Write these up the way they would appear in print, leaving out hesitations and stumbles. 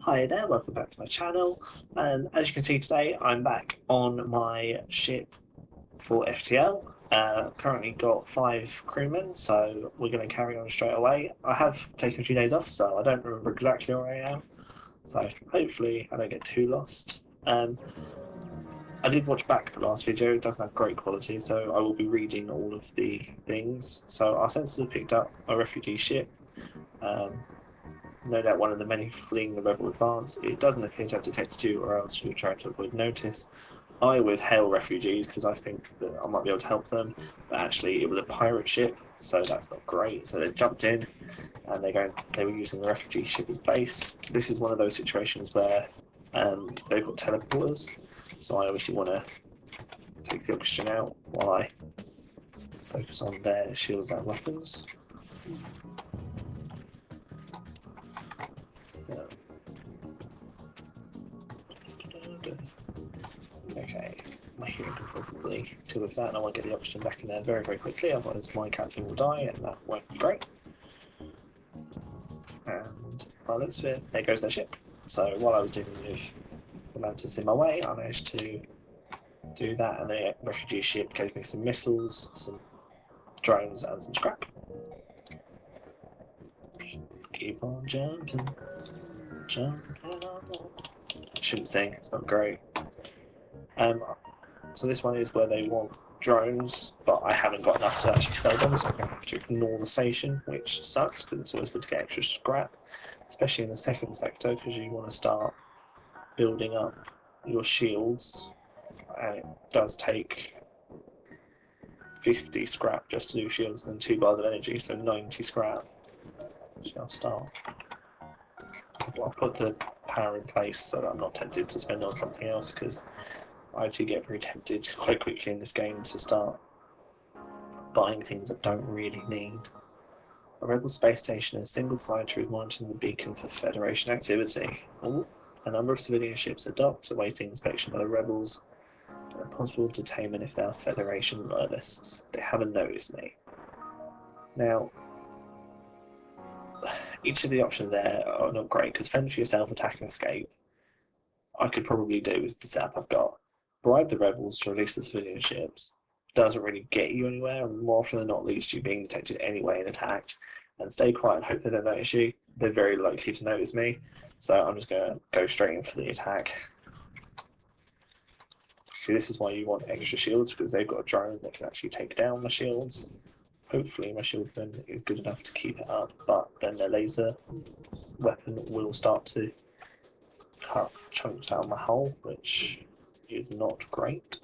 Hi there, welcome back to my channel. As you can see today, I'm back on my ship for FTL. Currently got 5 crewmen, so we're going to carry on straight away. I have taken a few days off, so I don't remember exactly where I am. So hopefully I don't get too lost. I did watch back the last video, it doesn't have great quality, so I will be reading all of the things. So our sensors have picked up a refugee ship. No doubt one of the many fleeing the rebel advance. It doesn't appear to have detected you, or else you're trying to avoid notice. I always hail refugees because I think that I might be able to help them, but actually it was a pirate ship, so that's not great. So they jumped in, and they were using the refugee ship as base. This is one of those situations where they've got teleporters, so I obviously want to take the oxygen out while I focus on their shields and weapons. Okay, my hero can probably deal with that, and I want to get the oxygen back in there very, very quickly, otherwise my captain will die, and that won't be great. And by the looks of it, there goes their ship. So while I was dealing with the mantis in my way, I managed to do that, and the refugee ship gave me some missiles, some drones, and some scrap. Keep on jumping, jumping on. I shouldn't sing, it's not great. So this one is where they want drones, but I haven't got enough to actually sell them, so I'm going to have to ignore the station, which sucks because it's always good to get extra scrap, especially in the second sector, because you want to start building up your shields, and it does take 50 scrap just to do shields and 2 bars of energy, so 90 scrap. So I'll start. I'll put the power in place so that I'm not tempted to spend on something else, because I do get very tempted quite quickly in this game to start buying things I don't really need. A rebel space station and a single fighter is monitoring the beacon for Federation activity. Ooh. A number of civilian ships are docked, awaiting inspection by the rebels. Possible detainment if they are Federation loyalists. They haven't noticed me. Now, each of the options there are not great, because fend for yourself, attack and escape, I could probably do with the setup I've got. Bribe the rebels to release the civilian ships doesn't really get you anywhere, and more often than not leads to you being detected anyway and attacked. And stay quiet and hope they don't notice you. They're very likely to notice me, so I'm just going to go straight in for the attack. See, this is why you want extra shields, because they've got a drone that can actually take down the shields. Hopefully my shieldman is good enough to keep it up, but then their laser weapon will start to cut chunks out of my hull, which is not great.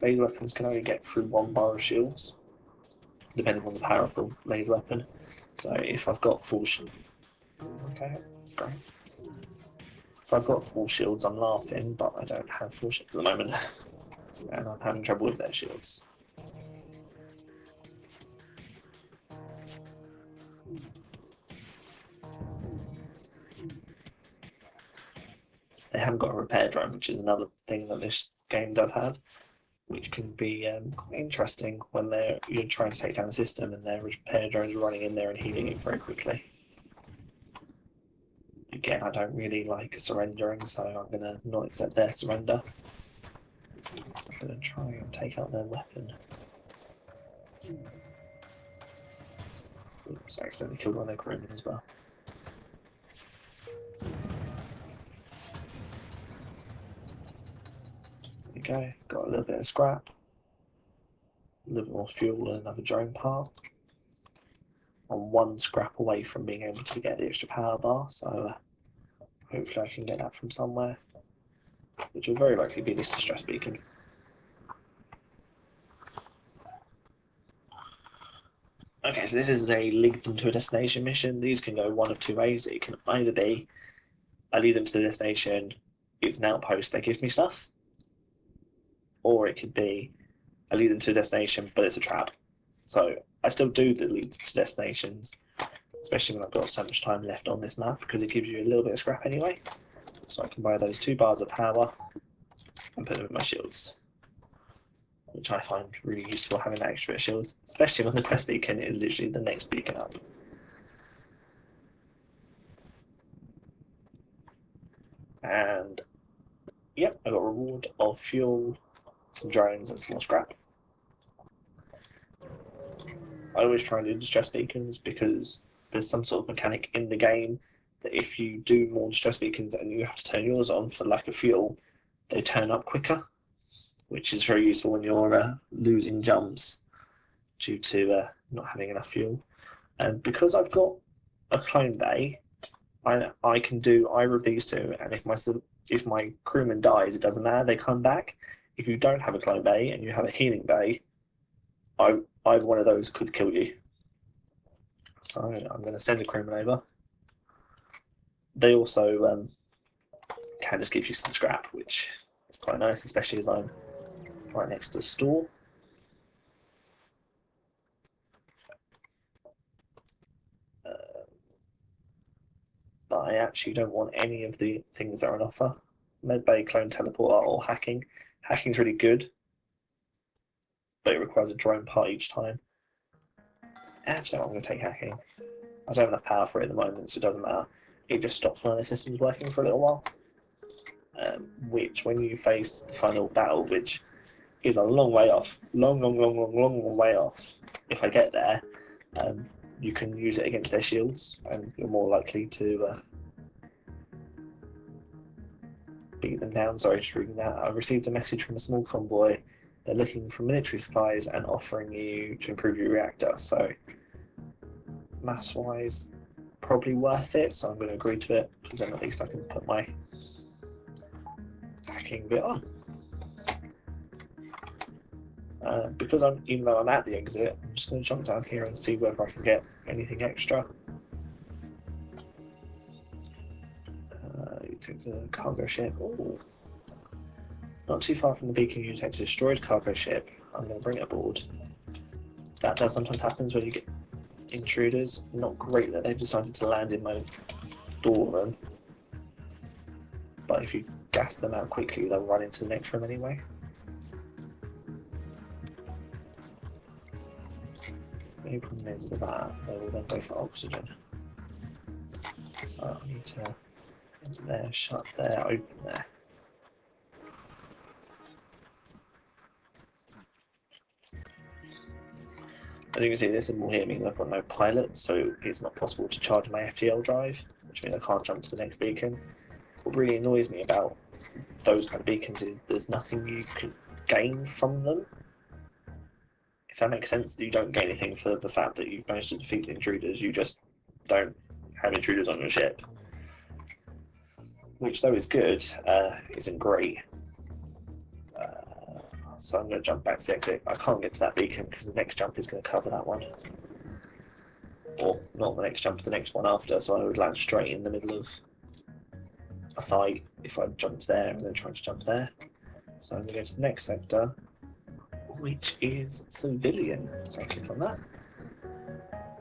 Laser weapons can only get through 1 bar of shields, depending on the power of the laser weapon. So if I've got full shields, okay, great. If I've got full shields, I'm laughing, but I don't have full shields at the moment, and I'm having trouble with their shields. They haven't got a repair drone, which is another thing that this game does have, which can be quite interesting when you're trying to take down a system and their repair drones are running in there and healing it very quickly. Again, I don't really like surrendering, so I'm going to not accept their surrender. I'm going to try and take out their weapon. Oops, I accidentally killed one of their crewmen as well. There we go, got a little bit of scrap, a little bit more fuel and another drone part. I'm 1 scrap away from being able to get the extra power bar, so hopefully I can get that from somewhere, which will very likely be this distress beacon. Okay, so this is a lead them to a destination mission. These can go one of 2 ways. It can either be I lead them to the destination, it's an outpost, they give me stuff, or it could be I lead them to a destination, but it's a trap. So I still do the lead to destinations, especially when I've got so much time left on this map, because it gives you a little bit of scrap anyway. So I can buy those 2 bars of power and put them in my shields, which I find really useful, having that extra bit of shields, especially when the quest beacon is literally the next beacon up. And yep, I got a reward of fuel, some drones, and some more scrap. I always try and do distress beacons because there's some sort of mechanic in the game that if you do more distress beacons and you have to turn yours on for lack of fuel, they turn up quicker, which is very useful when you're losing jumps due to not having enough fuel. And because I've got a clone bay, I can do either of these two, and if my crewman dies, it doesn't matter, they come back. If you don't have a clone bay and you have a healing bay, either one of those could kill you. So I'm going to send the crewman over. They also can just give you some scrap, which is quite nice, especially as I'm right next to the store. But I actually don't want any of the things that are on offer. Medbay, clone teleporter, or hacking. Hacking's really good, but it requires a drone part each time. Actually, I'm going to take hacking. I don't have enough power for it at the moment, so it doesn't matter. It just stops one of the systems working for a little while. Which, when you face the final battle, which is a long way off, long way off. If I get there, you can use it against their shields, and you're more likely to beat them down. Sorry, just reading that. I received a message from a small convoy. They're looking for military supplies and offering you to improve your reactor. So, mass-wise, probably worth it. So I'm going to agree to it because then at least I can put my hacking bit on. Because even though I'm at the exit, I'm just going to jump down here and see whether I can get anything extra. You take the cargo ship. Ooh. Not too far from the beacon, you detect a destroyed cargo ship. I'm going to bring it aboard. That does sometimes happen when you get intruders. Not great that they've decided to land in my door room. But if you gas them out quickly, they'll run into the next room anyway. The only problem is with that, they will then go for oxygen. So I need to enter there, shut there, open there. As you can see, this symbol here means I've got no pilot, so it's not possible to charge my FTL drive, which means I can't jump to the next beacon. What really annoys me about those kind of beacons is there's nothing you can gain from them. If that makes sense, you don't gain anything for the fact that you've managed to defeat intruders, you just don't have intruders on your ship. Which, though is good, isn't great. So I'm going to jump back to the exit. I can't get to that beacon because the next jump is going to cover that one. Or not the next jump, the next one after, so I would land straight in the middle of a fight if I jumped there and then tried to jump there. So I'm going to go to the next sector, which is civilian. So I click on that.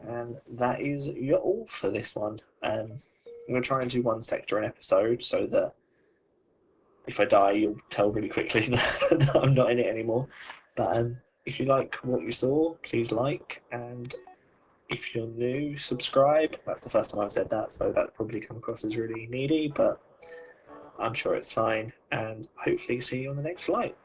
And that is all for this one. I'm going to try and do one sector an episode so that if I die, you'll tell really quickly that I'm not in it anymore. But if you like what you saw, please like, and if you're new, subscribe. That's the first time I've said that, so that probably come across as really needy, but I'm sure it's fine, and hopefully see you on the next flight.